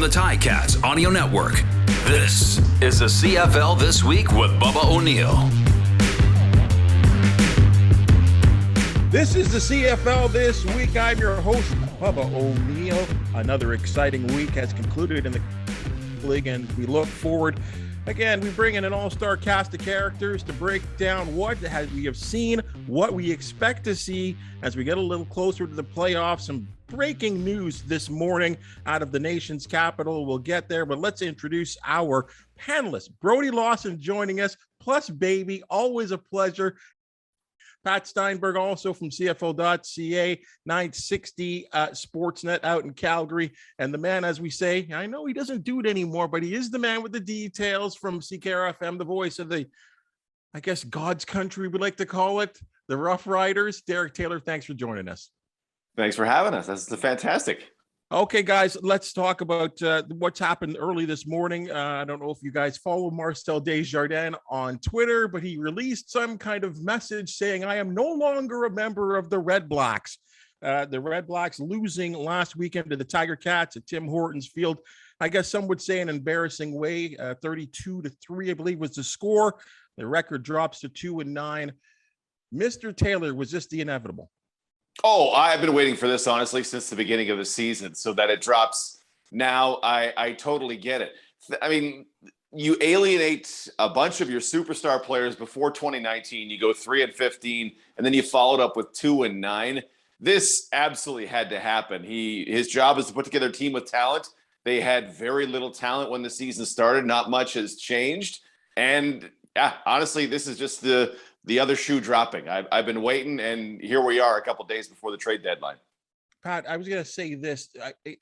from the Ticats Audio Network, this is the CFL This Week with Bubba O'Neil. This is the CFL This Week. I'm your host, Bubba O'Neil. Another exciting week has concluded in the league, and we look forward. Again, we bring in an all-star cast of characters to break down what we have seen, what we expect to see as we get a little closer to the playoffs. Some breaking news this morning out of the nation's capital. We'll get there, but let's introduce our panelists. Brodie Lawson joining us, plus baby, always a pleasure. Pat Steinberg, also from CFL.ca, 960 Sportsnet out in Calgary. And the man, as we say, I know he doesn't do it anymore, but he is the man with the details from CKRFM, the voice of the, I guess, God's country, we like to call it, the Rough Riders. Derek Taylor, thanks for joining us. Thanks for having us. That's fantastic. Okay, guys, let's talk about what's happened early this morning. I don't know if you guys follow Marcel Desjardins on Twitter, but he released some kind of message saying, I am no longer a member of the Redblacks. The Redblacks losing last weekend to the Tiger Cats at Tim Hortons Field. I guess some would say an embarrassing way. 32-3, I believe, was the score. The record drops to 2-9. Mr. Taylor, was this the inevitable? Oh, I've been waiting for this, honestly, since the beginning of the season. So that it drops now, I totally get it. I mean, you alienate a bunch of your superstar players before 2019. You go 3-15, and then you followed up with 2-9. This absolutely had to happen. His job is to put together a team with talent. They had very little talent when the season started. Not much has changed. And yeah, honestly, this is just the other shoe dropping. I've been waiting, and here we are a couple days before the trade deadline. Pat, I was going to say this,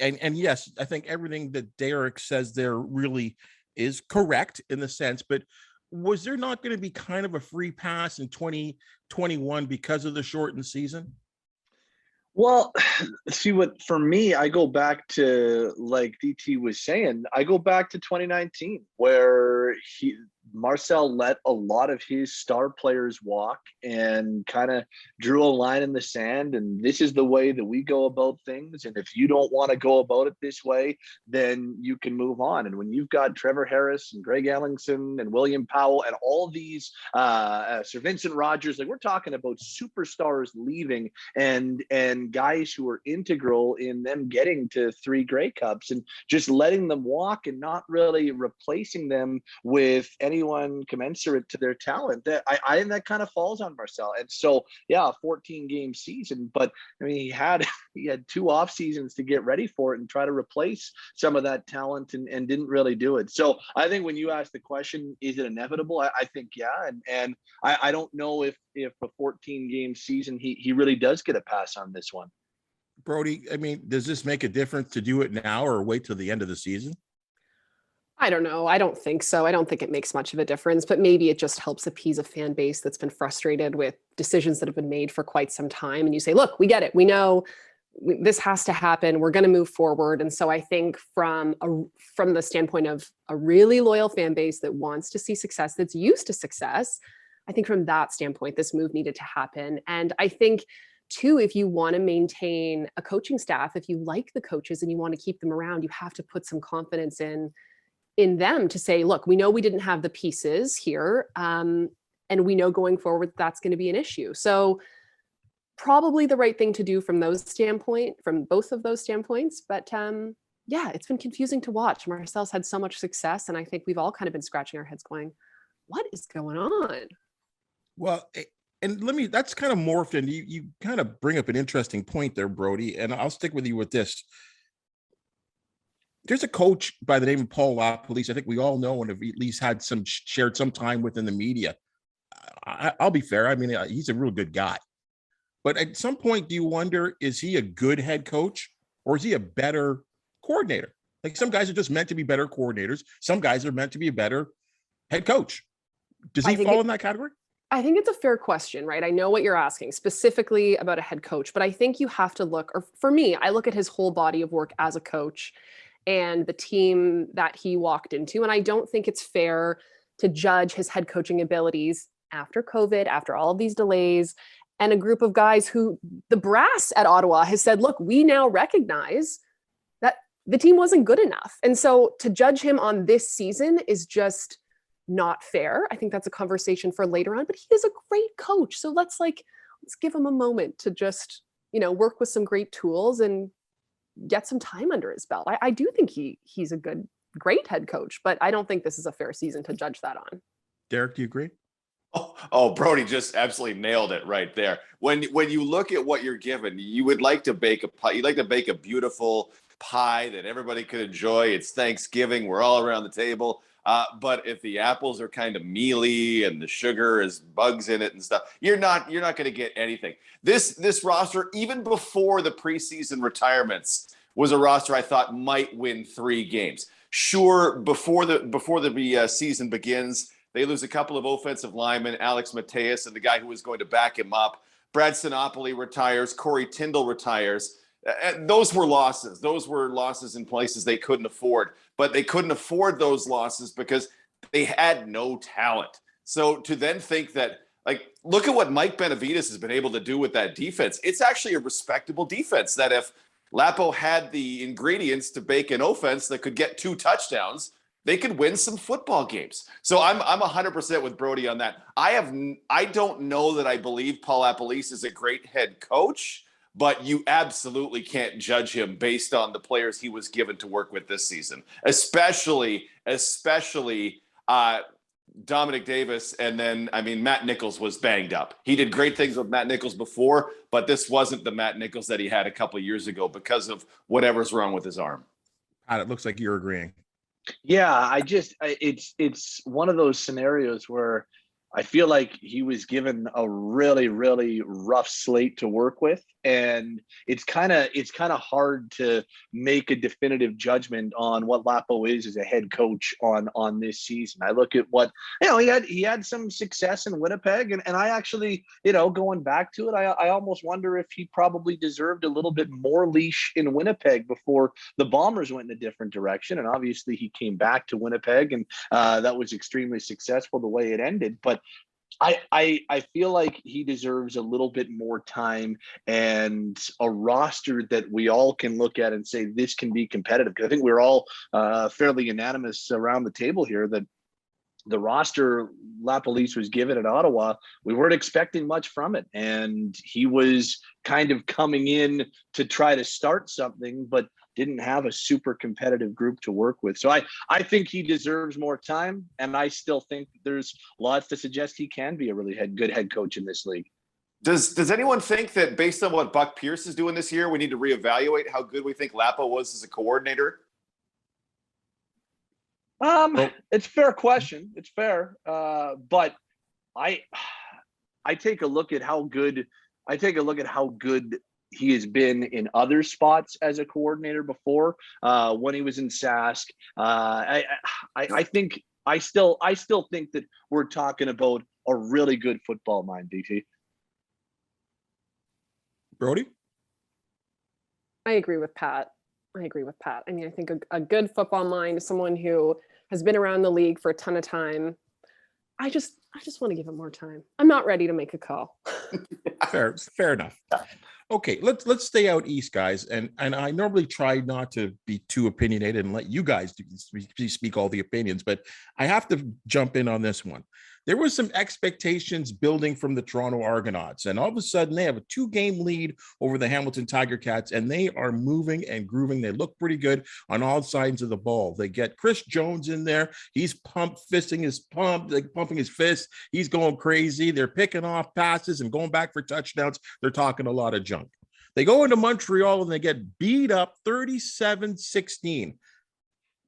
and yes, I think everything that Derek says there really is correct in the sense, but was there not going to be kind of a free pass in 2021 because of the shortened season? Well, see, what for me, I go back to, like DT was saying, I go back to 2019 where Marcel let a lot of his star players walk and kind of drew a line in the sand. And this is the way that we go about things. And if you don't want to go about it this way, then you can move on. And when you've got Trevor Harris and Greg Ellingson and William Powell and all these Sir Vincent Rogers, like we're talking about superstars leaving and guys who are integral in them getting to 3 Grey Cups and just letting them walk and not really replacing them with anyone commensurate to their talent, that I think that kind of falls on Marcel. And so, yeah, a 14-game season, but I mean, he had 2 off seasons to get ready for it and try to replace some of that talent and didn't really do it. So I think when you ask the question, is it inevitable? I think, yeah. And I don't know if a 14-game season, he really does get a pass on this one. Brodie, I mean, does this make a difference to do it now or wait till the end of the season? I don't know. I don't think so. I don't think it makes much of a difference, but maybe it just helps appease a fan base that's been frustrated with decisions that have been made for quite some time. And you say, look, we get it. We know this has to happen. We're going to move forward. And so I think from the standpoint of a really loyal fan base that wants to see success, that's used to success, I think from that standpoint, this move needed to happen. And I think too, if you want to maintain a coaching staff, if you like the coaches and you want to keep them around, you have to put some confidence in them to say, look, we know we didn't have the pieces here. And we know going forward, that's going to be an issue. So probably the right thing to do from both of those standpoints. But yeah, it's been confusing to watch. Marcel's had so much success. And I think we've all kind of been scratching our heads going, what is going on? Well, and that's kind of morphed, and you kind of bring up an interesting point there, Brodie, and I'll stick with you with this. There's a coach by the name of Paul LaPolice. I think we all know and have at least had shared some time within the media. I'll be fair. I mean, he's a real good guy. But at some point, do you wonder, is he a good head coach or is he a better coordinator? Like some guys are just meant to be better coordinators. Some guys are meant to be a better head coach. Does he fall in that category? I think it's a fair question, right? I know what you're asking specifically about a head coach, but I think you have to look, or for me, I look at his whole body of work as a coach and the team that he walked into. And I don't think it's fair to judge his head coaching abilities after COVID, after all of these delays, and a group of guys who the brass at Ottawa has said, look, we now recognize that the team wasn't good enough. And so to judge him on this season is just not fair. I think that's a conversation for later on, but he is a great coach. So let's give him a moment to just, work with some great tools and get some time under his belt. I do think he's a great head coach, but I don't think this is a fair season to judge that on. Derek, do you agree? Oh, Brodie just absolutely nailed it right there. When you look at what you're given, you would like to bake a pie. You'd like to bake a beautiful pie that everybody could enjoy. It's Thanksgiving. We're all around the table. But if the apples are kind of mealy and the sugar is bugs in it and stuff, you're not going to get anything. This roster, even before the preseason retirements, was a roster I thought might win 3 games. Sure, before the season begins, they lose a couple of offensive linemen, Alex Mateus and the guy who was going to back him up. Brad Sinopoli retires. Corey Tyndall retires. Those were losses. Those were losses in places they couldn't afford. But they couldn't afford those losses because they had no talent. So to then think that, look at what Mike Benavides has been able to do with that defense. It's actually a respectable defense that if Lapo had the ingredients to bake an offense that could get 2 touchdowns, they could win some football games. So I'm 100% with Brodie on that. I don't know that I believe Paul LaPolice is a great head coach, but you absolutely can't judge him based on the players he was given to work with this season, especially Dominic Davis. And then, Matt Nichols was banged up. He did great things with Matt Nichols before, but this wasn't the Matt Nichols that he had a couple of years ago because of whatever's wrong with his arm. Pat, it looks like you're agreeing. Yeah, it's one of those scenarios where I feel like he was given a really, really rough slate to work with. And it's kind of hard to make a definitive judgment on what Lapo is as a head coach on this season. I look at what, he had some success in Winnipeg, and I actually, going back to it, I almost wonder if he probably deserved a little bit more leash in Winnipeg before the Bombers went in a different direction. And obviously he came back to Winnipeg, and that was extremely successful the way it ended. But I feel like he deserves a little bit more time and a roster that we all can look at and say this can be competitive. Because I think we're all fairly unanimous around the table here that the roster LaPolice was given at Ottawa, we weren't expecting much from it. And he was kind of coming in to try to start something, but didn't have a super competitive group to work with. So I think he deserves more time. And I still think there's lots to suggest he can be a really good head coach in this league. Does anyone think that based on what Buck Pierce is doing this year, we need to reevaluate how good we think Lapo was as a coordinator? It's a fair question. It's fair. But I take a look at how good he has been in other spots as a coordinator before, when he was in Sask. I still think that we're talking about a really good football mind, DT. Brodie? I agree with Pat. I mean, I think a good football mind is someone who has been around the league for a ton of time. I just want to give him more time. I'm not ready to make a call. Fair enough. Okay, let's stay out east, guys. And I normally try not to be too opinionated and let you guys speak all the opinions, but I have to jump in on this one. There was some expectations building from the Toronto Argonauts, and all of a sudden they have a 2-game lead over the Hamilton Tiger Cats, and they are moving and grooving. They look pretty good on all sides of the ball. They get Chris Jones in there. He's pumping his fist. He's going crazy. They're picking off passes and going back for touchdowns. They're talking a lot of junk. They go into Montreal and they get beat up 37-16.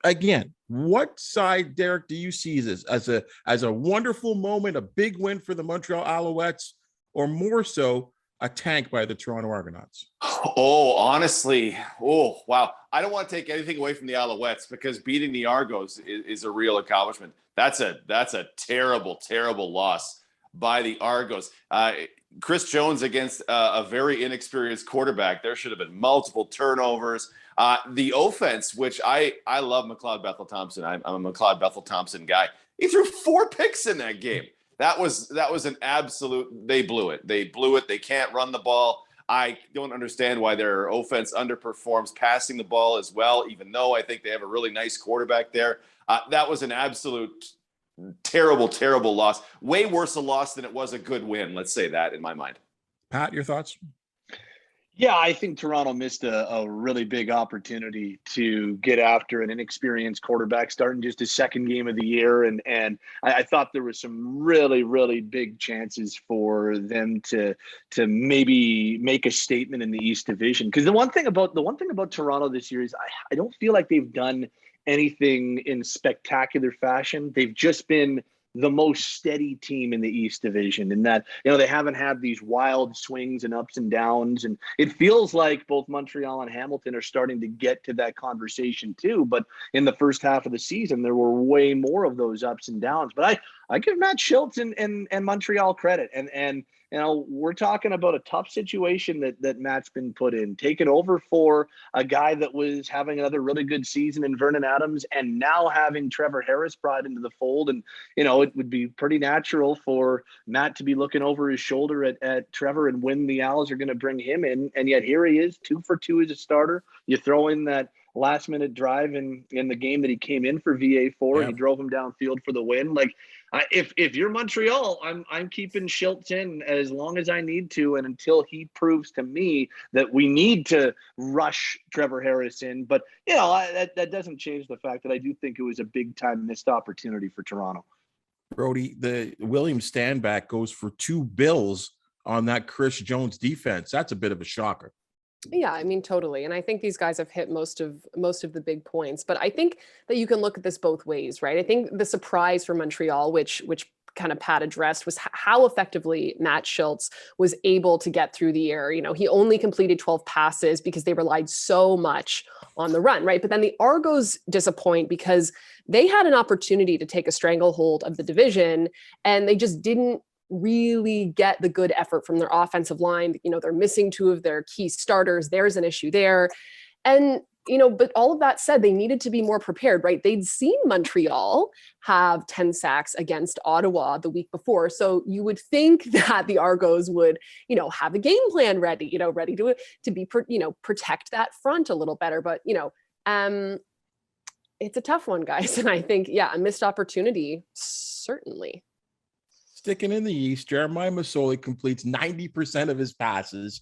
Again, what side, Derek, do you see this as a wonderful moment, a big win for the Montreal Alouettes, or more so a tank by the Toronto Argonauts? Oh, honestly, wow. I don't want to take anything away from the Alouettes because beating the Argos is a real accomplishment. That's a terrible, terrible loss by the Argos. Chris Jones against a very inexperienced quarterback. There should have been multiple turnovers. The offense, which I love McLeod Bethel-Thompson. I'm a McLeod Bethel-Thompson guy. He threw 4 picks in that game. That was an absolute, they blew it. They can't run the ball. I don't understand why their offense underperforms passing the ball as well, even though I think they have a really nice quarterback there. That was an absolute terrible, terrible loss. Way worse a loss than it was a good win. Let's say that in my mind. Pat, your thoughts? Yeah, I think Toronto missed a really big opportunity to get after an inexperienced quarterback starting just his second game of the year. And I thought there was some really, really big chances for them to maybe make a statement in the East Division. Because the one thing about Toronto this year is I don't feel like they've done anything in spectacular fashion. They've just been the most steady team in the East Division, in that, they haven't had these wild swings and ups and downs. And it feels like both Montreal and Hamilton are starting to get to that conversation too. But in the first half of the season, there were way more of those ups and downs. But I give Matt Schultz and Montreal credit. And we're talking about a tough situation that Matt's been put in, taking over for a guy that was having another really good season in Vernon Adams, and now having Trevor Harris brought into the fold. And, it would be pretty natural for Matt to be looking over his shoulder at Trevor and when the Owls are going to bring him in. And yet here he is, 2 for 2 as a starter. You throw in that last minute drive in the game that he came in for VA for, and he drove him downfield for the win. Like, if you're Montreal, I'm keeping Schultz in as long as I need to, and until he proves to me that we need to rush Trevor Harris in. But that doesn't change the fact that I do think it was a big time missed opportunity for Toronto. Brodie, the William Stanback goes for 2 bills on that Chris Jones defense. That's a bit of a shocker. Yeah, I mean, totally. And I think these guys have hit most of the big points, but I think that you can look at this both ways, right? I think the surprise for Montreal, which kind of Pat addressed, was how effectively Matt Schultz was able to get through the air. He only completed 12 passes because they relied so much on the run, right? But then the Argos disappoint because they had an opportunity to take a stranglehold of the division, and they just didn't really get the good effort from their offensive line. They're missing 2 of their key starters. There's an issue there. And, but all of that said, they needed to be more prepared, right? They'd seen Montreal have 10 sacks against Ottawa the week before. So you would think that the Argos would, have a game plan ready, ready to be, protect that front a little better. But, it's a tough one, guys. And I think, a missed opportunity, certainly. Sticking in the East, Jeremiah Masoli completes 90% of his passes,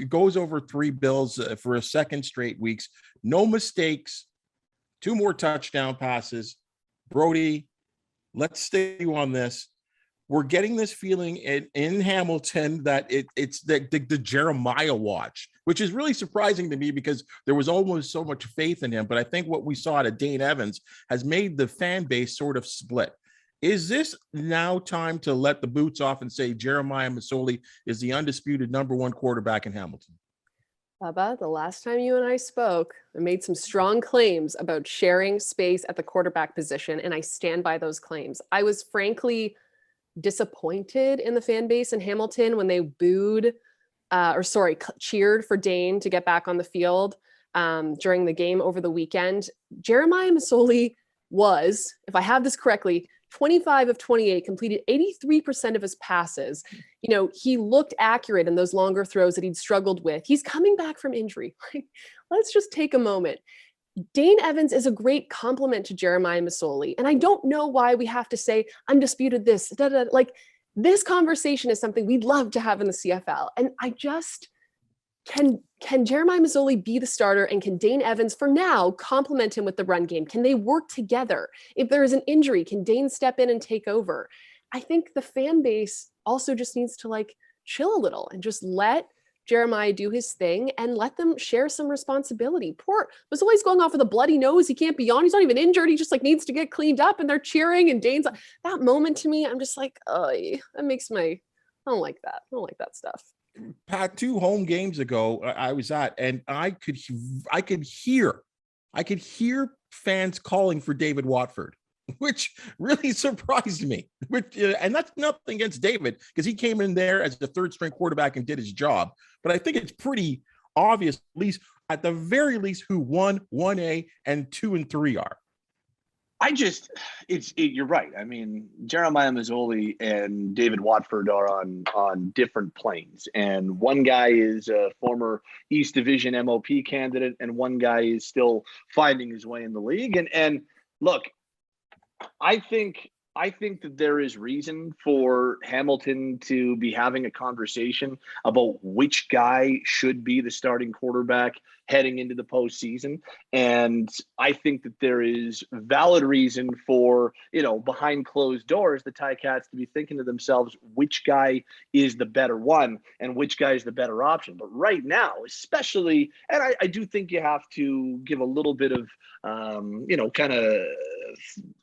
goes over 3 bills for a second straight weeks. No mistakes, 2 more touchdown passes. Brodie, let's stay on this. We're getting this feeling in Hamilton that it's the Jeremiah watch, which is really surprising to me because there was almost so much faith in him. But I think what we saw at Dane Evans has made the fan base sort of split. Is this now time to let the boots off and say Jeremiah Masoli is the undisputed number 1 quarterback in Hamilton? Bubba, the last time you and I spoke, I made some strong claims about sharing space at the quarterback position, and I stand by those claims. I was frankly disappointed in the fan base in Hamilton when they cheered for Dane to get back on the field during the game over the weekend. Jeremiah Masoli was, if I have this correctly, 25 of 28, completed 83% of his passes. He looked accurate in those longer throws that he'd struggled with. He's coming back from injury. Let's just take a moment. Dane Evans is a great compliment to Jeremiah Masoli. And I don't know why we have to say undisputed this. Like, this conversation is something we'd love to have in the CFL. And I just, can Jeremiah Masoli be the starter, and can Dane Evans, for now, complement him with the run game? Can they work together? If there is an injury, can Dane step in and take over? I think the fan base also just needs to chill a little and just let Jeremiah do his thing and let them share some responsibility. Poor Masoli's going off with a bloody nose. He can't be on. He's not even injured. He just needs to get cleaned up, and they're cheering, and Dane's that moment to me, I'm just I don't like that. I don't like that stuff. Pat, 2 home games ago, I was at, and I could hear fans calling for David Watford, which really surprised me. And that's nothing against David, because he came in there as the 3rd string quarterback and did his job. But I think it's pretty obvious, at the very least, who 1, 1A, and 2 and 3 are. You're right. I mean, Jeremiah Masoli and David Watford are on different planes, and one guy is a former East Division MOP candidate, and one guy is still finding his way in the league. And look, I think that there is reason for Hamilton to be having a conversation about which guy should be the starting quarterback heading into the postseason. And I think that there is valid reason for, behind closed doors, the Ticats to be thinking to themselves, which guy is the better one and which guy is the better option. But right now, especially, and I do think you have to give a little bit of, kind of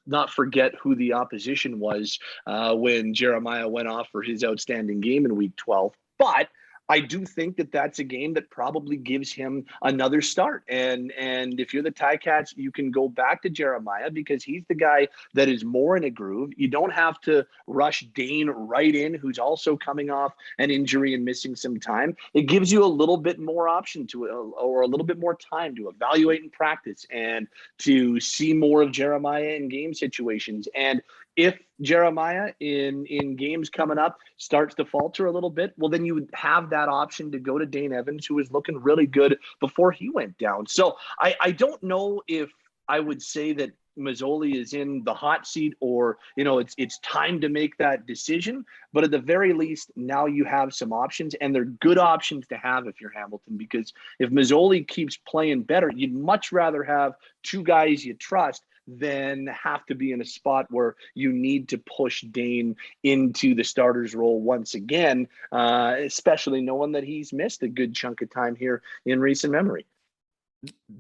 not forget who the opposition was when Jeremiah went off for his outstanding game in week 12. But I do think that that's a game that probably gives him another start. And if you're the Ticats, you can go back to Jeremiah because he's the guy that is more in a groove. You don't have to rush Dane right in, who's also coming off an injury and missing some time. It gives you a little bit more option or a little bit more time to evaluate and practice and to see more of Jeremiah in game situations. And if Jeremiah in games coming up starts to falter a little bit, well, then you would have that option to go to Dane Evans, who was looking really good before he went down. So I don't know if I would say that Masoli is in the hot seat or, it's time to make that decision. But at the very least, now you have some options, and they're good options to have if you're Hamilton, because if Masoli keeps playing better, you'd much rather have two guys you trust than have to be in a spot where you need to push Dane into the starter's role once again, especially knowing that he's missed a good chunk of time here in recent memory.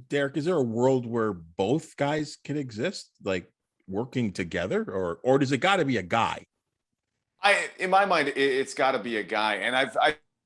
Derek, is there a world where both guys can exist, like working together, or does it got to be a guy? In my mind, it's got to be a guy, and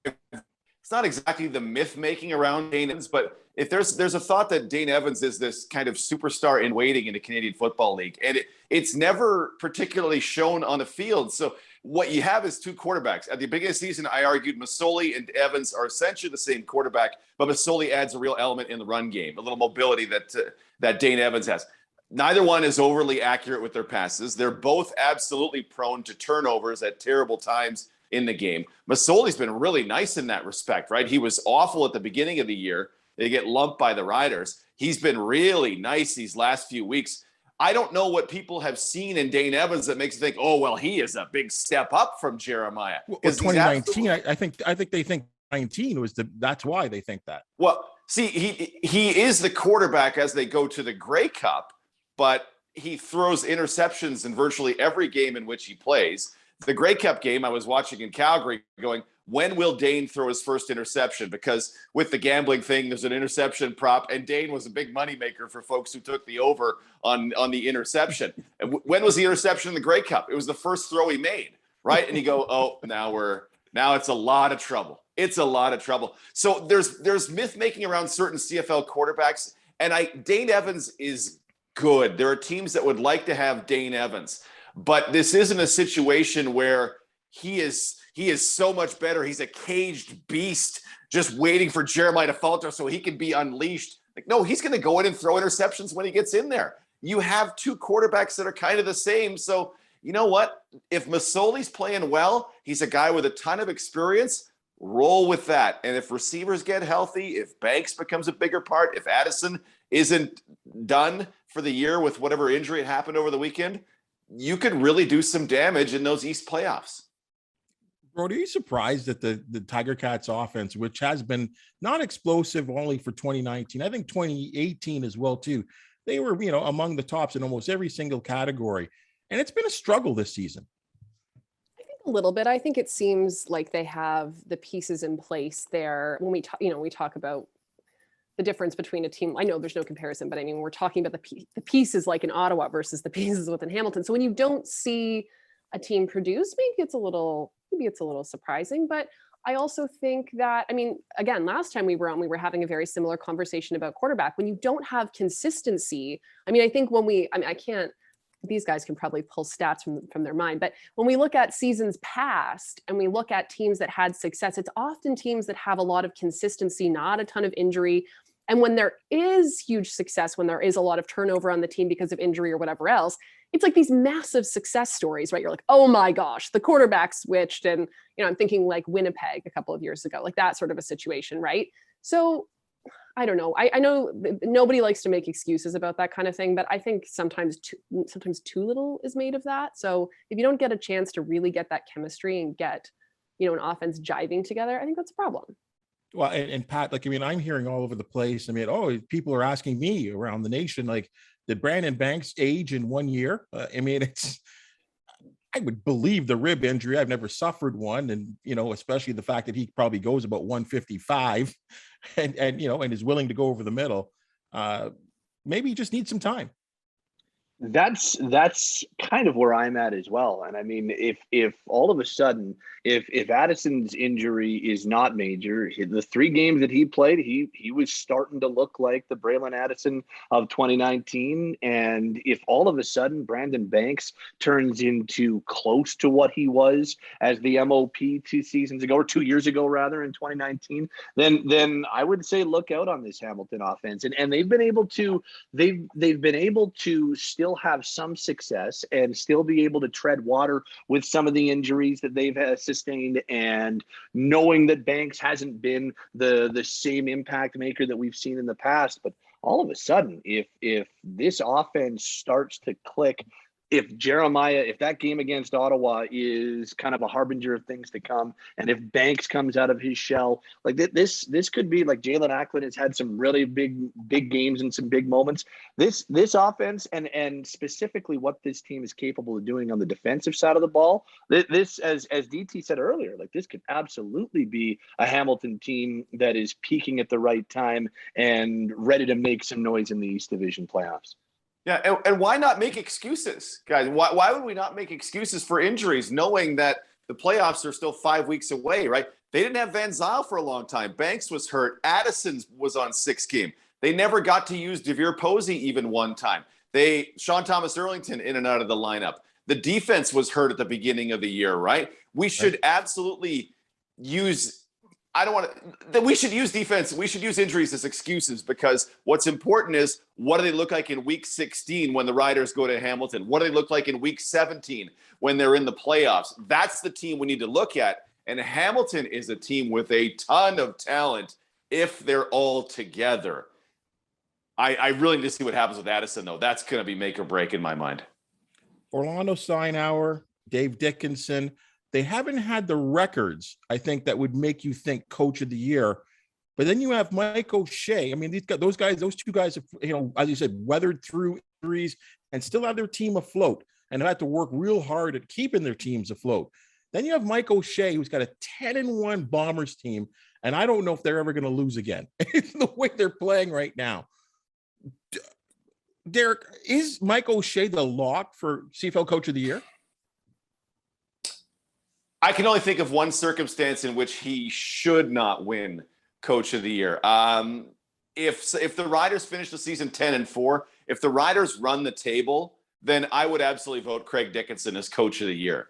it's not exactly the myth making around Dane Evans, but if there's a thought that Dane Evans is this kind of superstar in waiting in the Canadian Football League, and it's never particularly shown on the field. So what you have is two quarterbacks. At the beginning of the season, I argued Masoli and Evans are essentially the same quarterback, but Masoli adds a real element in the run game, a little mobility that Dane Evans has. Neither one is overly accurate with their passes. They're both absolutely prone to turnovers at terrible times in the game. Masoli's been really nice in that respect, right? He was awful at the beginning of the year. They get lumped by the Riders. He's been really nice these last few weeks. I don't know what people have seen in Dane Evans that makes you think, oh, well, he is a big step up from Jeremiah. Well, 2019, I think they think 19 was that's why they think that. Well, see, he is the quarterback as they go to the Grey Cup, but he throws interceptions in virtually every game in which he plays. The Grey Cup game I was watching in Calgary going, when will Dane throw his first interception? Because with the gambling thing, there's an interception prop, and Dane was a big moneymaker for folks who took the over on the interception. And when was the interception in the Grey Cup? It was the first throw he made, right? And you go, oh, now it's a lot of trouble. It's a lot of trouble. So there's myth making around certain CFL quarterbacks, and Dane Evans is good. There are teams that would like to have Dane Evans, but this isn't a situation where he is so much better. He's a caged beast just waiting for Jeremiah to falter so he can be unleashed. Like, no, he's going to go in and throw interceptions when he gets in there. You have two quarterbacks that are kind of the same. So you know what? If Masoli's playing well, he's a guy with a ton of experience. Roll with that. And if receivers get healthy, if Banks becomes a bigger part, if Addison isn't done for the year with whatever injury happened over the weekend, you could really do some damage in those East playoffs. Brodie, are you surprised that the Tiger Cats offense, which has been not explosive only for 2019, I think 2018 as well too, they were, among the tops in almost every single category. And it's been a struggle this season. I think a little bit. I think it seems like they have the pieces in place there. When we talk about the difference between a team, I know there's no comparison, but I mean, we're talking about the pieces like in Ottawa versus the pieces within Hamilton. So when you don't see a team produce, maybe it's a little surprising, but I also think that, I mean, again, last time we were on, we were having a very similar conversation about quarterback. When you don't have consistency, I mean, I think I can't, these guys can probably pull stats from their mind, but when we look at seasons past and we look at teams that had success, it's often teams that have a lot of consistency, not a ton of injury. And when there is huge success, when there is a lot of turnover on the team because of injury or whatever else, it's like these massive success stories, right? You're like, oh my gosh, the quarterback switched. And, I'm thinking like Winnipeg a couple of years ago, like that sort of a situation, right? So I don't know. I know nobody likes to make excuses about that kind of thing, but I think sometimes too little is made of that. So if you don't get a chance to really get that chemistry and get, an offense jiving together, I think that's a problem. Well, and Pat, I'm hearing all over the place. People are asking me around the nation, like, did Brandon Banks age in 1 year? I would believe the rib injury. I've never suffered one. And, especially the fact that he probably goes about 155 and is willing to go over the middle. Maybe he just needs some time. That's kind of where I'm at as well. And if all of a sudden, if Addison's injury is not major, the 3 games that he played, he was starting to look like the Braylon Addison of 2019. And if all of a sudden Brandon Banks turns into close to what he was as the MOP 2 seasons ago, or 2 years ago rather, in 2019, then I would say look out on this Hamilton offense. And they've been able to still have some success and still be able to tread water with some of the injuries that they've sustained, and knowing that Banks hasn't been the same impact maker that we've seen in the past. But all of a sudden, if this offense starts to click, if that game against Ottawa is kind of a harbinger of things to come, and if Banks comes out of his shell, like this could be like Jalen Acklin has had some really big games and some big moments. This offense and specifically what this team is capable of doing on the defensive side of the ball, this, as DT said earlier, like this could absolutely be a Hamilton team that is peaking at the right time and ready to make some noise in the East Division playoffs. Yeah, and why not make excuses, guys? Why would we not make excuses for injuries, knowing that the playoffs are still 5 weeks away, right? They didn't have Van Zyl for a long time. Banks was hurt. Addison was on 6 game. They never got to use DeVere Posey even one time. Sean Thomas Erlington in and out of the lineup. The defense was hurt at the beginning of the year, right? We should absolutely use we should use defense. We should use injuries as excuses, because what's important is, what do they look like in week 16 when the Riders go to Hamilton? What do they look like in week 17 when they're in the playoffs? That's the team we need to look at. And Hamilton is a team with a ton of talent if they're all together. I really need to see what happens with Addison, though. That's going to be make or break in my mind. Orlando Steinauer, Dave Dickinson, they haven't had the records, I think, that would make you think coach of the year. But then you have Mike O'Shea. Those two guys have, as you said, weathered through injuries and still have their team afloat and have had to work real hard at keeping their teams afloat. Then you have Mike O'Shea, who's got a 10-1 Bombers team, and I don't know if they're ever going to lose again. It's the way they're playing right now. Derek, is Mike O'Shea the lock for CFL Coach of the Year? I can only think of one circumstance in which he should not win Coach of the Year. If the Riders finish the season 10-4, if the Riders run the table, then I would absolutely vote Craig Dickinson as Coach of the Year.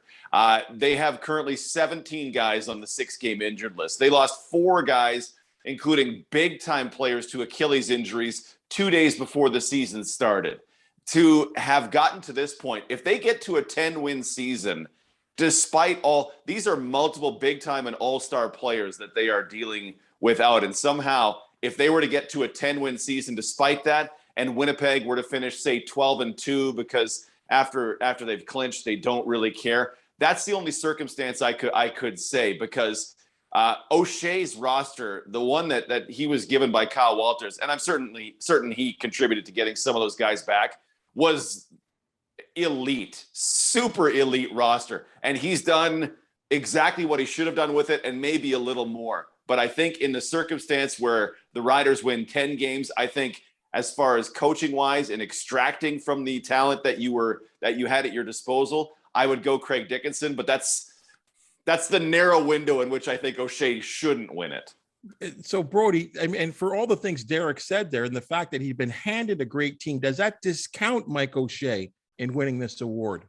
They have currently 17 guys on the 6-game injured list. They lost 4 guys, including big-time players, to Achilles injuries 2 days before the season started. To have gotten to this point, if they get to a 10-win season, despite all, these are multiple big-time and all-star players that they are dealing without. And somehow, if they were to get to a 10-win season despite that, and Winnipeg were to finish, say, 12-2, because after they've clinched, they don't really care, that's the only circumstance I could say, because O'Shea's roster, the one that he was given by Kyle Walters, and I'm certain he contributed to getting some of those guys back, was elite, super elite roster. And he's done exactly what he should have done with it, and maybe a little more. But I think in the circumstance where the Riders win 10 games, I think as far as coaching wise and extracting from the talent that you had at your disposal, I would go Craig Dickinson. But that's the narrow window in which I think O'Shea shouldn't win it. So Brodie, and for all the things Derek said there, and the fact that he'd been handed a great team, does that discount Mike O'Shea in winning this award?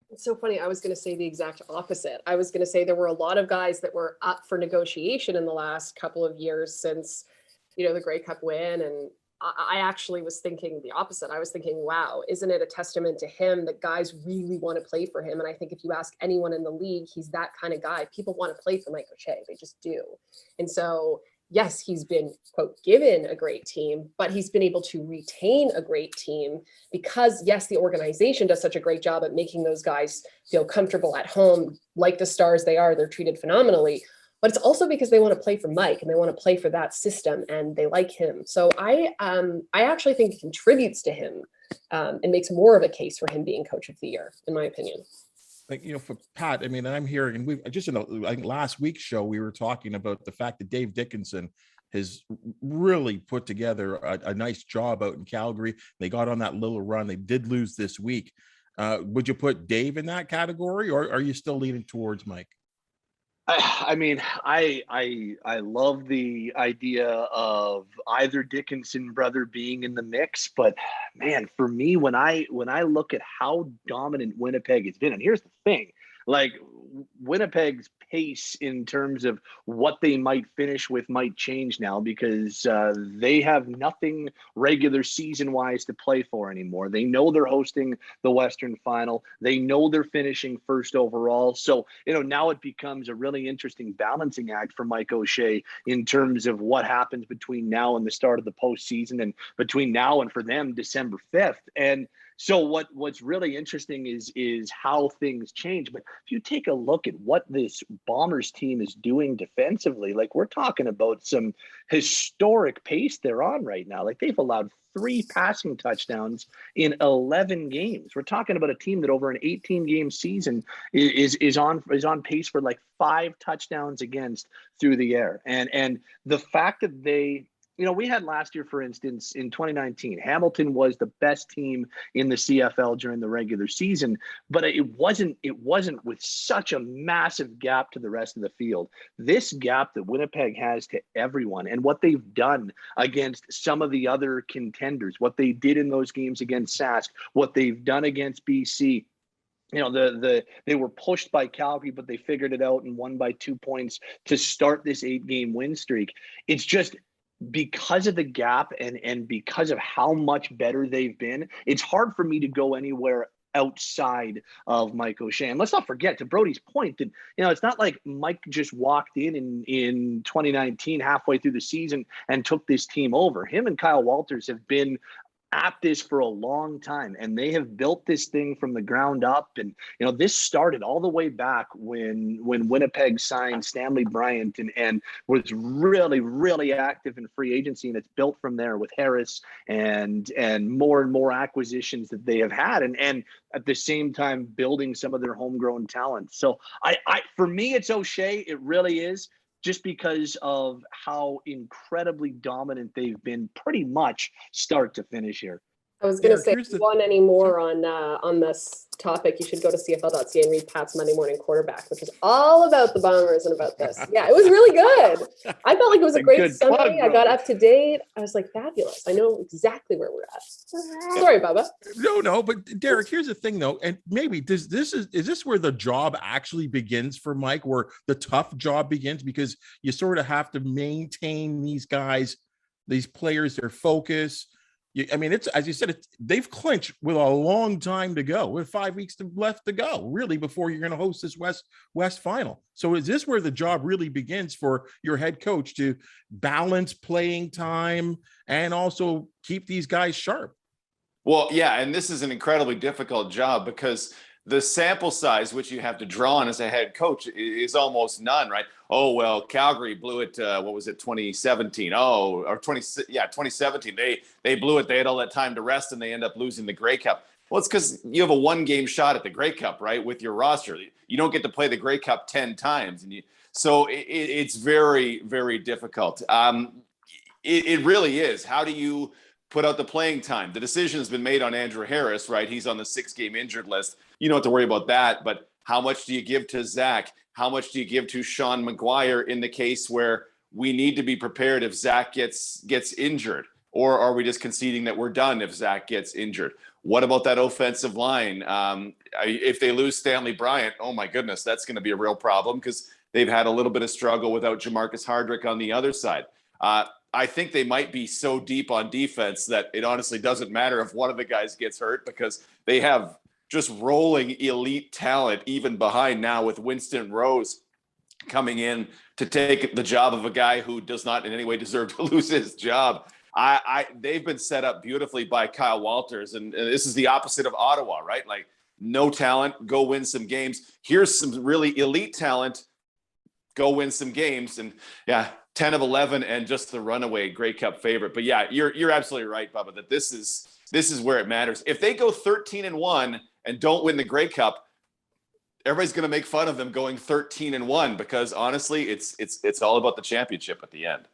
It's so funny. I was going to say the exact opposite. I was going to say there were a lot of guys that were up for negotiation in the last couple of years since the Grey Cup win. And I actually was thinking the opposite. I was thinking, wow, isn't it a testament to him that guys really want to play for him? And I think if you ask anyone in the league, he's that kind of guy. People want to play for Mike O'Shea. They just do. And so, yes, he's been, quote, given a great team, but he's been able to retain a great team because, yes, the organization does such a great job at making those guys feel comfortable at home, like the stars they are. They're treated phenomenally. But it's also because they want to play for Mike and they want to play for that system and they like him. So I actually think it contributes to him and makes more of a case for him being coach of the year, in my opinion. Like, for Pat, I mean, I'm hearing, and we just in last week's show, we were talking about the fact that Dave Dickinson has really put together a nice job out in Calgary. They got on that little run. They did lose this week. Would you put Dave in that category, or are you still leaning towards Mike? I mean, I love the idea of either Dickinson brother being in the mix, but man, for me, when I look at how dominant Winnipeg has been, and here's the thing, like Winnipeg's pace in terms of what they might finish with might change now because they have nothing regular season wise to play for anymore. They know they're hosting the Western Final. They know they're finishing first overall. So, now it becomes a really interesting balancing act for Mike O'Shea in terms of what happens between now and the start of the postseason and between now and for them December 5th. And so what's really interesting is how things change. But if you take a look at what this Bombers team is doing defensively, like we're talking about some historic pace they're on right now. Like they've allowed 3 passing touchdowns in 11 games. We're talking about a team that over an 18-game season is on pace for like 5 touchdowns against through the air. And the fact that they, we had last year, for instance, in 2019, Hamilton was the best team in the CFL during the regular season, but it wasn't with such a massive gap to the rest of the field. This gap that Winnipeg has to everyone and what they've done against some of the other contenders, what they did in those games against Sask, what they've done against BC. They were pushed by Calgary, but they figured it out and won by 2 points to start this 8-game win streak. It's just because of the gap and because of how much better they've been, it's hard for me to go anywhere outside of Mike O'Shea. And let's not forget, to Brodie's point, that it's not like Mike just walked in 2019 halfway through the season and took this team over. Him and Kyle Walters have been at this for a long time, and they have built this thing from the ground up. And this started all the way back when Winnipeg signed Stanley Bryant and was really, really active in free agency, and it's built from there with Harris and more acquisitions that they have had, and at the same time building some of their homegrown talent. So I for me, it's O'Shea. It really is. Just because of how incredibly dominant they've been pretty much start to finish here. I was going to say, if you want any more on this topic, you should go to CFL.ca and read Pat's Monday Morning Quarterback, which is all about the Bombers and about this. Yeah, it was really good. I felt like it was a great Sunday. I got up to date. I was like, fabulous. I know exactly where we're at. Sorry, Bubba. No, but Derek, here's the thing though, and maybe is this where the job actually begins for Mike, where the tough job begins, because you sort of have to maintain these guys, these players, their focus. It's, as you said, they've clinched with a long time to go, with 5 weeks left to go, really, before you're going to host this West Final. So is this where the job really begins for your head coach, to balance playing time and also keep these guys sharp? Well, yeah, and this is an incredibly difficult job because the sample size which you have to draw on as a head coach is almost none, right? Oh, well, Calgary blew it, 2017? Oh, or 2017. They blew it. They had all that time to rest, and they end up losing the Grey Cup. Well, it's because you have a 1-game shot at the Grey Cup, right, with your roster. You don't get to play the Grey Cup 10 times. So it's very, very difficult. It really is. How do you put out the playing time? The decision has been made on Andrew Harris, right? He's on the 6-game injured list. You don't have to worry about that, but how much do you give to Zach? How much do you give to Sean McGuire in the case where we need to be prepared if Zach gets injured? Or are we just conceding that we're done if Zach gets injured? What about that offensive line? If they lose Stanley Bryant, oh my goodness, that's going to be a real problem because they've had a little bit of struggle without Jamarcus Hardrick on the other side. I think they might be so deep on defense that it honestly doesn't matter if one of the guys gets hurt, because they have just rolling elite talent even behind now, with Winston Rose coming in to take the job of a guy who does not in any way deserve to lose his job. They've been set up beautifully by Kyle Walters, and this is the opposite of Ottawa, right? Like, no talent, go win some games. Here's some really elite talent, go win some games. And yeah, 10 of 11 and just the runaway Grey Cup favorite. But yeah, you're absolutely right, Bubba, that this is where it matters. If they go 13-1 and don't win the Grey Cup, everybody's going to make fun of them going 13-1, because honestly, it's all about the championship at the end.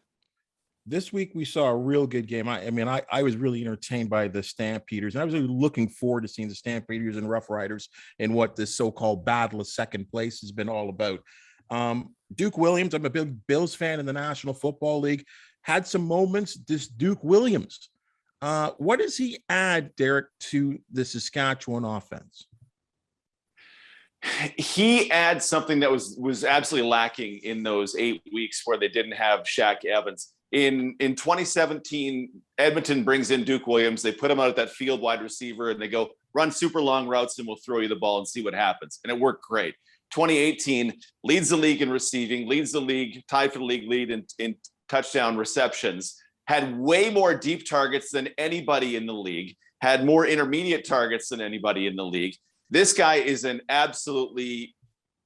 This week we saw a real good game. I was really entertained by the Stampeders, and I was really looking forward to seeing the Stampeders and Rough Riders in what this so-called battle of second place has been all about. Duke Williams, I'm a big Bills fan in the National Football League, had some moments. This Duke Williams, what does he add, Derek, to the Saskatchewan offense? He adds something that was absolutely lacking in those 8 weeks where they didn't have Shaq Evans. In 2017, Edmonton brings in Duke Williams. They put him out at that field wide receiver, and they go, run super long routes and we'll throw you the ball and see what happens. And it worked great. 2018, leads the league in receiving, leads the league, tied for the league lead in touchdown receptions, had way more deep targets than anybody in the league, had more intermediate targets than anybody in the league. This guy is an absolutely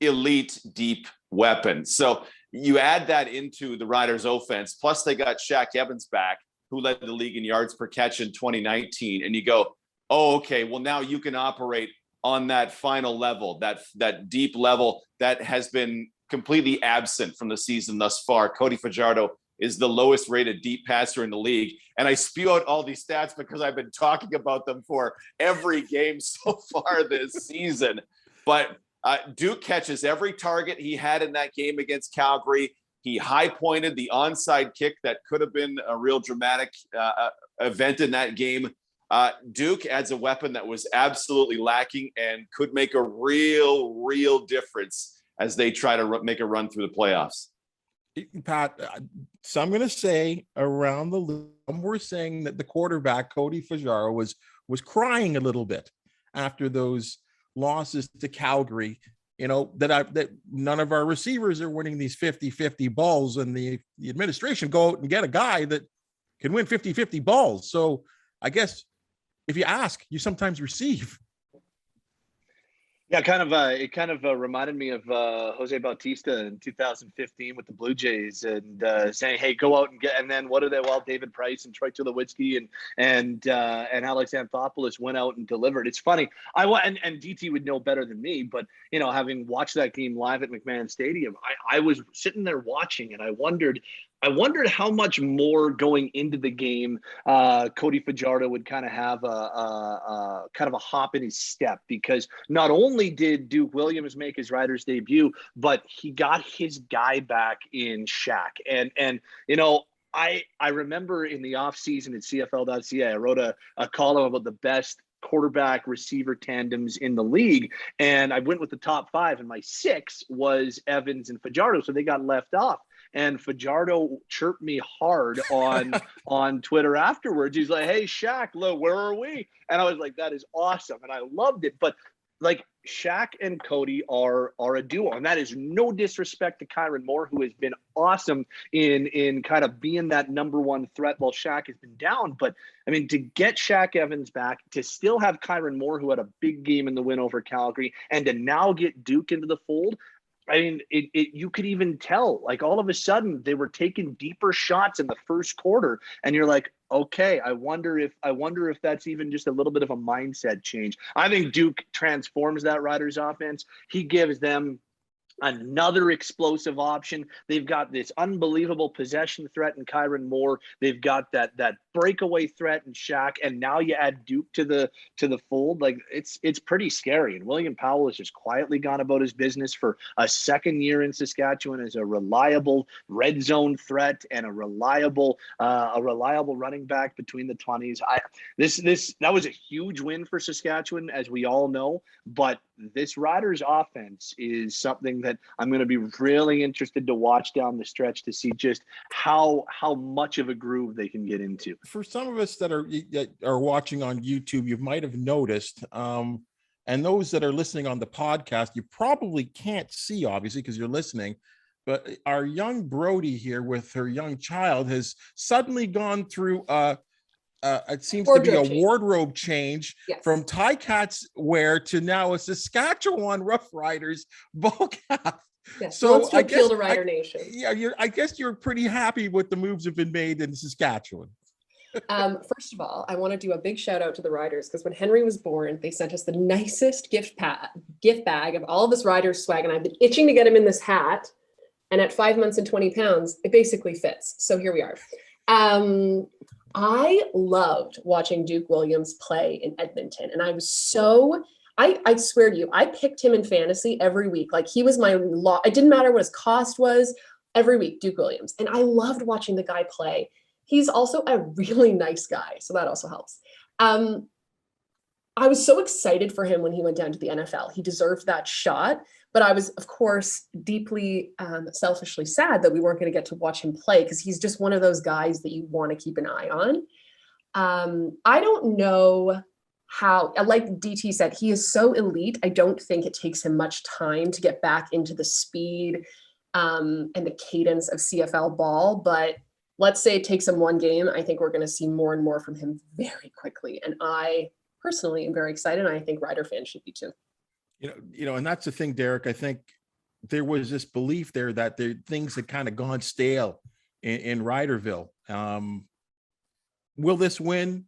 elite deep weapon. So you add that into the Riders' offense, plus they got Shaq Evans back, who led the league in yards per catch in 2019, and you go, oh, okay, well, now you can operate on that final level, that deep level that has been completely absent from the season thus far. Cody Fajardo is the lowest rated deep passer in the league. And I spew out all these stats because I've been talking about them for every game so far this season. But Duke catches every target he had in that game against Calgary. He high-pointed the onside kick that could have been a real dramatic event in that game. Duke adds a weapon that was absolutely lacking and could make a real difference as they try to make a run through the playoffs. Pat, so I'm going to say around the league, we're saying that the quarterback, Cody Fajardo, was crying a little bit after those losses to Calgary, that none of our receivers are winning these 50-50 balls, and the administration go out and get a guy that can win 50-50 balls. So I guess if you ask, you sometimes receive. Yeah, it kind of reminded me of Jose Bautista in 2015 with the Blue Jays, and saying, "Hey, go out and get." And then what are they? Well, David Price and Troy Tulowitzki and Alex Anthopoulos went out and delivered. It's funny. And DT would know better than me, but having watched that game live at McMahon Stadium, I was sitting there watching, and I wondered how much more going into the game Cody Fajardo would kind of have a hop in his step, because not only did Duke Williams make his Riders debut, but he got his guy back in Shaq. And I remember in the offseason at CFL.ca, I wrote a column about the best quarterback receiver tandems in the league, and I went with the top 5, and my 6 was Evans and Fajardo, so they got left off. And Fajardo chirped me hard on Twitter afterwards. He's like, "Hey, Shaq, look, where are we?" And I was like, "That is awesome," and I loved it. But like, Shaq and Cody are a duo, and that is no disrespect to Kyron Moore, who has been awesome in kind of being that number one threat while Shaq has been down. But I mean, to get Shaq Evans back, to still have Kyron Moore, who had a big game in the win over Calgary, and to now get Duke into the fold. I mean, you could even tell, like, all of a sudden they were taking deeper shots in the first quarter, and you're like, okay, I wonder if that's even just a little bit of a mindset change. I think Duke transforms that Riders offense. He gives them another explosive option. They've got this unbelievable possession threat in Kyron Moore. They've got that breakaway threat and Shaq, and now you add Duke to the fold. Like it's pretty scary. And William Powell has just quietly gone about his business for a second year in Saskatchewan as a reliable red zone threat and a reliable running back between the 20s. That was a huge win for Saskatchewan, as we all know, but this Riders offense is something that I'm going to be really interested to watch down the stretch to see just how much of a groove they can get into. For some of us that are watching on YouTube, you might have noticed, and those that are listening on the podcast, you probably can't see, obviously, because you're listening, but our young Brodie here with her young child has suddenly gone through it seems to be a wardrobe change from Ticats wear to now a Saskatchewan Rough Riders ball cap. Yes. So let's appeal to Rider Nation. Yeah, I guess you're pretty happy with the moves that have been made in Saskatchewan. First of all, I want to do a big shout out to the Riders, because when Henry was born, they sent us the nicest gift bag of all of this Riders swag, and I've been itching to get him in this hat. And at 5 months and 20 pounds, it basically fits. So here we are. I loved watching Duke Williams play in Edmonton. And I was I swear to you, I picked him in fantasy every week. Like he was my it didn't matter what his cost was, every week, Duke Williams. And I loved watching the guy play. He's also a really nice guy, so that also helps. I was so excited for him when he went down to the NFL. He deserved that shot. But I was, of course, deeply selfishly sad that we weren't going to get to watch him play, because he's just one of those guys that you want to keep an eye on. I don't know how, like DT said, he is so elite. I don't think it takes him much time to get back into the speed and the cadence of CFL ball. But let's say it takes him one game. I think we're going to see more and more from him very quickly. And I personally am very excited. And I think Rider fans should be too. You know, and that's the thing, Derek. I think there was this belief there that things had kind of gone stale in Riderville. Will this win,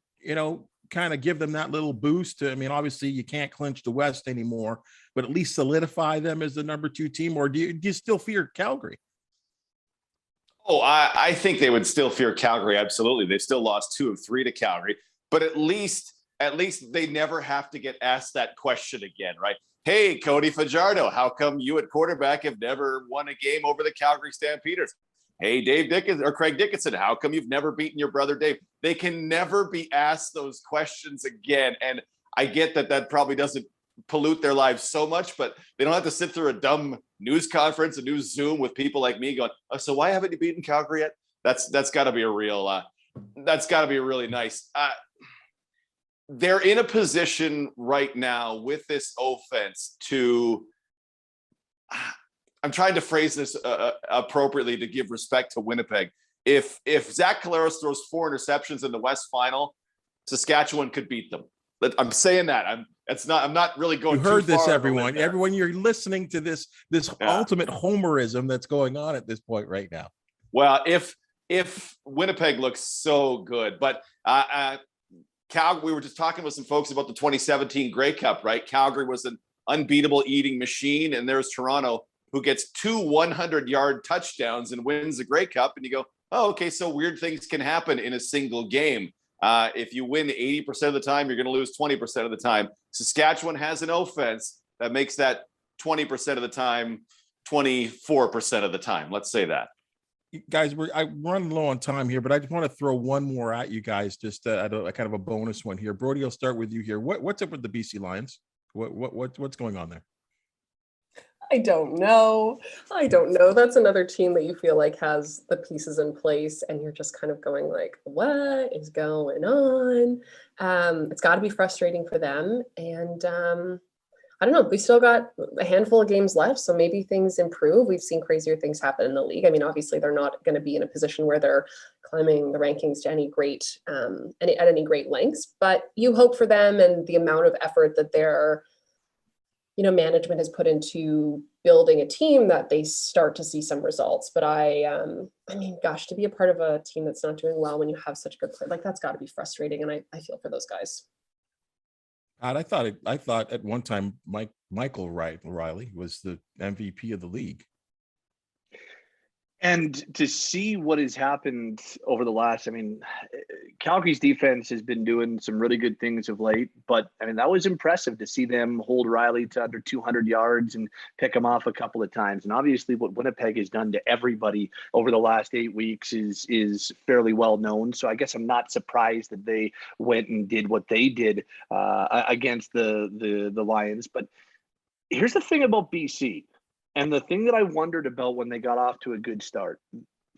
kind of give them that little boost? I mean, obviously you can't clinch the West anymore, but at least solidify them as the number 2 team, or do you still fear Calgary? Oh, I think they would still fear Calgary. Absolutely. They've still lost 2 of 3 to Calgary, but at least they never have to get asked that question again, right? Hey, Cody Fajardo, how come you at quarterback have never won a game over the Calgary Stampeders? Hey, Craig Dickinson, how come you've never beaten your brother Dave? They can never be asked those questions again. And I get that probably doesn't pollute their lives so much, but they don't have to sit through a dumb news conference, a news Zoom with people like me going, oh, so why haven't you beaten Calgary yet? That's got to be a real, that's got to be really nice. They're in a position right now with this offense to, I'm trying to phrase this appropriately to give respect to Winnipeg. If Zach Collaros throws 4 interceptions in the West Final, Saskatchewan could beat them. I'm saying that. I'm not really going. You heard this, everyone. Everyone, you're listening to this ultimate homerism that's going on at this point right now. Well, if Winnipeg looks so good, but we were just talking with some folks about the 2017 Grey Cup, right? Calgary was an unbeatable eating machine, and there's Toronto, who gets 2 100-yard touchdowns and wins the Grey Cup. And you go, oh, okay, so weird things can happen in a single game. If you win 80% of the time, you're going to lose 20% of the time. Saskatchewan has an offense that makes that 20% of the time 24% of the time. Let's say that. Guys, I'm running low on time here, but I just want to throw one more at you guys, just a kind of a bonus one here. Brodie, I'll start with you here. What's up with the BC Lions? What's going on there? I don't know. That's another team that you feel like has the pieces in place, and you're just kind of going like, what is going on? It's got to be frustrating for them. And I don't know. We still got a handful of games left, so maybe things improve. We've seen crazier things happen in the league. I mean, obviously, they're not going to be in a position where they're climbing the rankings to any great at any great lengths. But you hope for them, and the amount of effort that their management has put into building a team, that they start to see some results. But I mean, gosh, to be a part of a team that's not doing well when you have such good play, like that's got to be frustrating. And I feel for those guys. I thought at one time Michael Riley was the MVP of the league. And to see what has happened over the last, Calgary's defense has been doing some really good things of late, but I mean, that was impressive to see them hold Riley to under 200 yards and pick him off a couple of times. And obviously what Winnipeg has done to everybody over the last 8 weeks is fairly well known. So I guess I'm not surprised that they went and did what they did against the Lions. But here's the thing about BC, and the thing that I wondered about when they got off to a good start.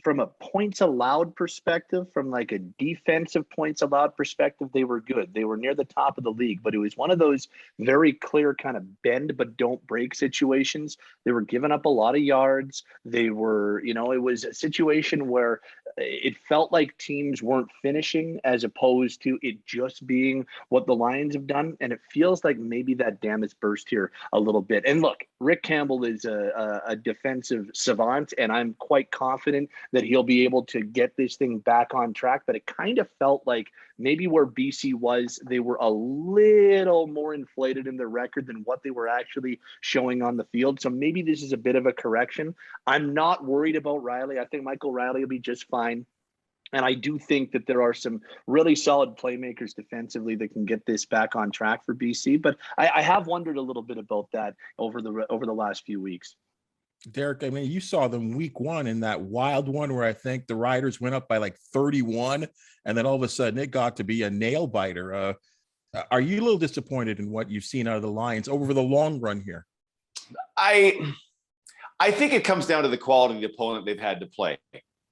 From a points allowed perspective, from like a defensive points allowed perspective, they were good. They were near the top of the league, but it was one of those very clear kind of bend but don't break situations. They were giving up a lot of yards. They were, it was a situation where it felt like teams weren't finishing as opposed to it just being what the Lions have done. And it feels like maybe that dam has burst here a little bit. And look, Rick Campbell is a defensive savant, and I'm quite confident that he'll be able to get this thing back on track. But it kind of felt like maybe where BC was, they were a little more inflated in their record than what they were actually showing on the field. So maybe this is a bit of a correction. I'm not worried about Riley. I think Michael Riley will be just fine. And I do think that there are some really solid playmakers defensively that can get this back on track for BC. But I have wondered a little bit about that over the last few weeks. Derek, I mean, you saw them week one in that wild one where I think the Riders went up by like 31, and then all of a sudden it got to be a nail biter. Are you a little disappointed in what you've seen out of the Lions over the long run here? I think it comes down to the quality of the opponent they've had to play.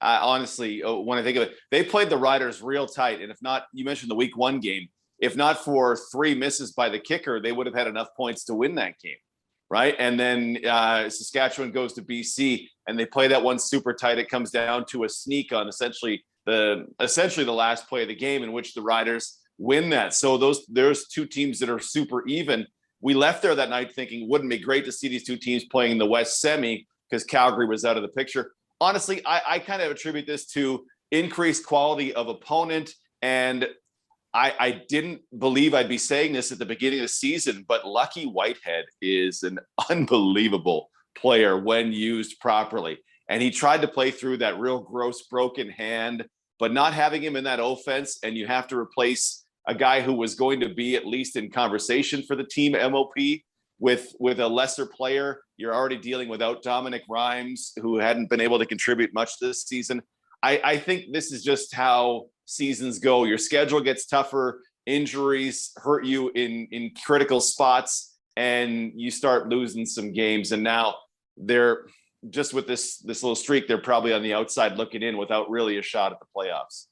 Honestly, when I think of it, they played the Riders real tight. And if not, you mentioned the week one game, if not for 3 misses by the kicker, they would have had enough points to win that game. Right. And then Saskatchewan goes to BC and they play that one super tight. It comes down to a sneak on essentially the last play of the game in which the Riders win that. So there's 2 teams that are super even. We left there that night thinking, wouldn't it be great to see these 2 teams playing in the West Semi because Calgary was out of the picture. Honestly, I kind of attribute this to increased quality of opponent. And I didn't believe I'd be saying this at the beginning of the season, but Lucky Whitehead is an unbelievable player when used properly. And he tried to play through that real gross broken hand, but not having him in that offense, and you have to replace a guy who was going to be at least in conversation for the team MOP with a lesser player. You're already dealing without Dominic Rhymes, who hadn't been able to contribute much this season. I think this is just how seasons go. Your schedule gets tougher, injuries hurt you in critical spots, and you start losing some games. And now they're just with this little streak, they're probably on the outside looking in without really a shot at the playoffs.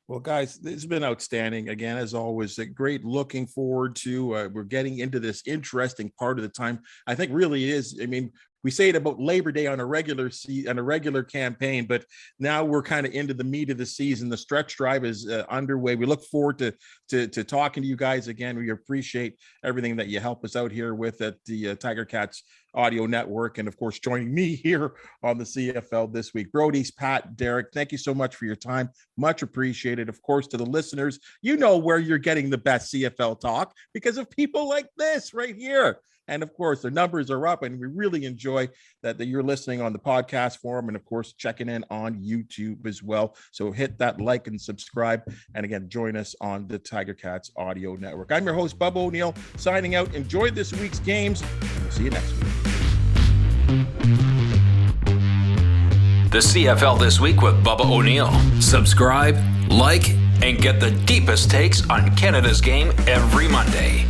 Well, guys, this has been outstanding. Again, as always, great looking forward to, we're getting into this interesting part of the time. I think really it is. I mean, we say it about Labor Day on a regular campaign, but now we're kind of into the meat of the season. The stretch drive is underway. We look forward to talking to you guys again. We appreciate everything that you help us out here with at the Tiger Cats Audio Network, and of course, joining me here on the CFL This Week. Brodie, Pat, Derek, thank you so much for your time. Much appreciated. Of course, to the listeners, you know where you're getting the best CFL talk because of people like this right here. And of course, the numbers are up, and we really enjoy that you're listening on the podcast forum, and of course, checking in on YouTube as well. So hit that like and subscribe. And again, join us on the Tiger Cats Audio Network. I'm your host, Bubba O'Neil, signing out. Enjoy this week's games, and we'll see you next week. The CFL This Week with Bubba O'Neil. Subscribe, like, and get the deepest takes on Canada's game every Monday.